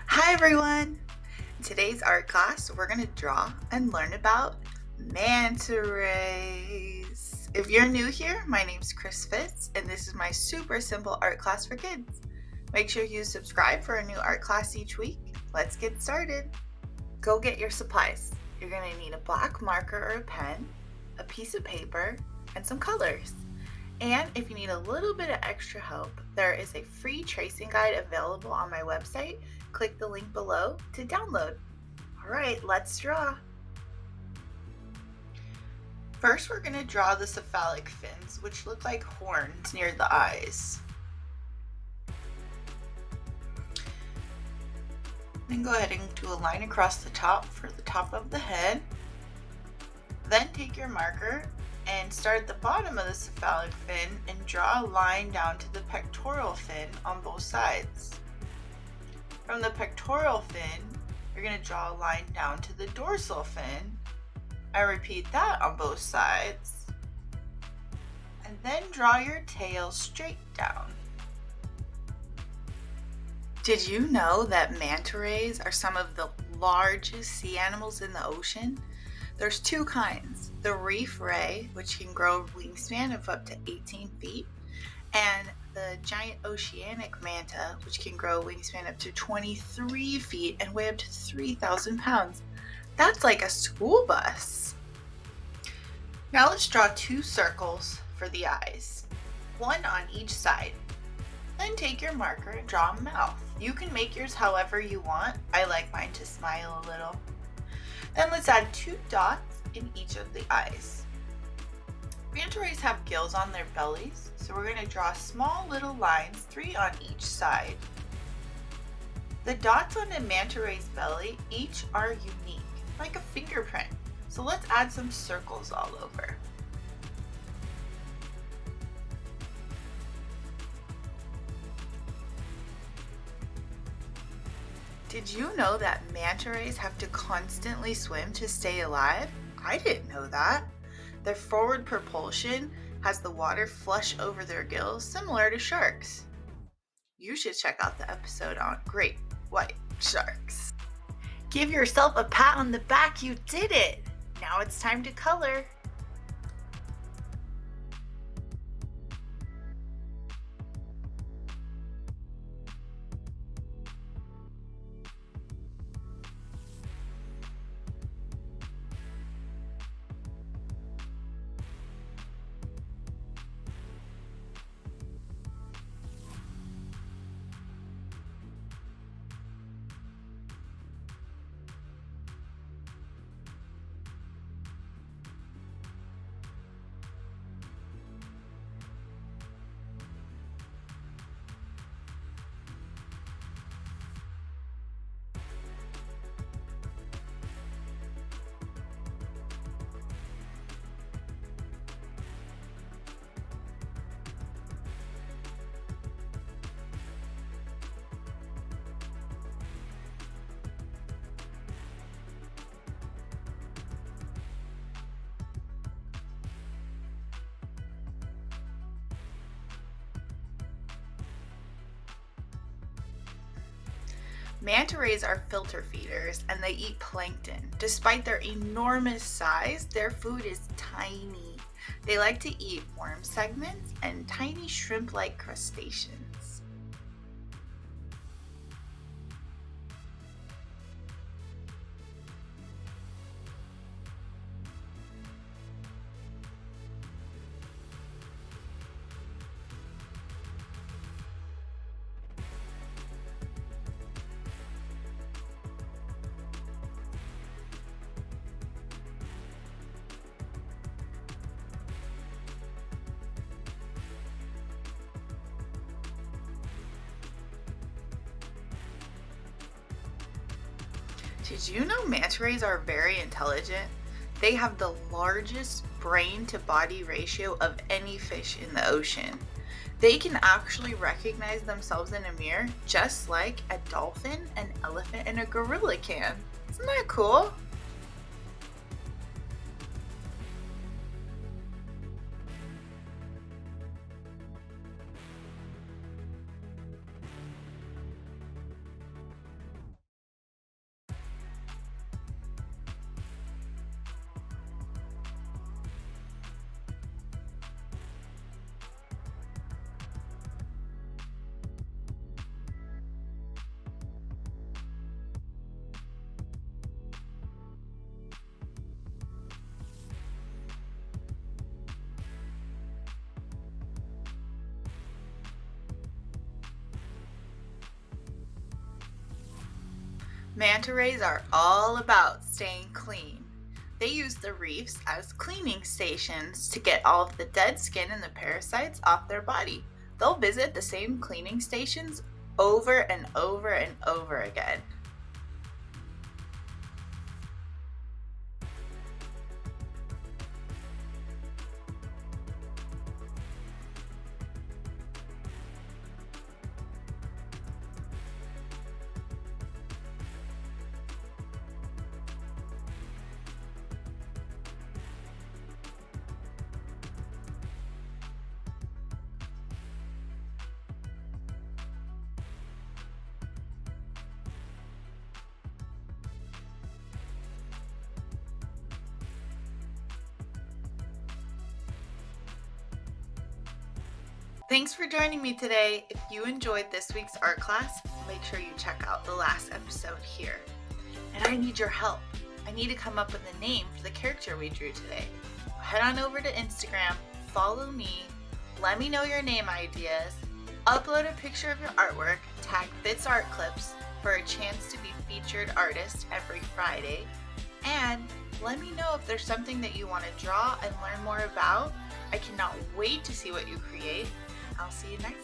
Hi everyone! In today's art class, we're going to draw and learn about manta rays. If you're new here, my name's Chris Fitz, and this is my super simple art class for kids. Make sure you subscribe for a new art class each week. Let's get started. Go get your supplies. You're going to need a black marker or a pen, a piece of paper, and some colors. And if you need a little bit of extra help, there is a free tracing guide available on my website. Click the link below to download. All right, let's draw. First, we're going to draw the cephalic fins, which look like horns near the eyes. Then go ahead and do a line across the top for the top of the head. Then take your marker and start at the bottom of the cephalic fin and draw a line down to the pectoral fin on both sides. From the pectoral fin, you're going to draw a line down to the dorsal fin and repeat that on both sides. And then draw your tail straight down. Did you know that manta rays are some of the largest sea animals in the ocean? There's two kinds, the reef ray, which can grow a wingspan of up to 18 feet, and the giant oceanic manta, which can grow a wingspan up to 23 feet and weigh up to 3,000 pounds. That's like a school bus. Now let's draw two circles for the eyes, one on each side. Then take your marker and draw a mouth. You can make yours however you want. I like mine to smile a little. Then let's add two dots in each of the eyes. Manta rays have gills on their bellies, so we're going to draw small little lines, 3 on each side. The dots on the manta ray's belly each are unique, like a fingerprint. So let's add some circles all over. Did you know that manta rays have to constantly swim to stay alive? I didn't know that. Their forward propulsion has the water flush over their gills, similar to sharks. You should check out the episode on great white sharks. Give yourself a pat on the back, you did it! Now it's time to color. Manta rays are filter feeders and they eat plankton. Despite their enormous size, their food is tiny. They like to eat worm segments and tiny shrimp-like crustaceans. Did you know manta rays are very intelligent? They have the largest brain to body ratio of any fish in the ocean. They can actually recognize themselves in a mirror just like a dolphin, an elephant, and a gorilla can. Isn't that cool? Manta rays are all about staying clean. They use the reefs as cleaning stations to get all of the dead skin and the parasites off their body. They'll visit the same cleaning stations over and over and over again. Thanks for joining me today. If you enjoyed this week's art class, make sure you check out the last episode here. And I need your help. I need to come up with a name for the character we drew today. Head on over to Instagram, follow me, let me know your name ideas, upload a picture of your artwork, tag Fitz Art Clips for a chance to be featured artist every Friday, and let me know if there's something that you want to draw and learn more about. I cannot wait to see what you create. I'll see you next time.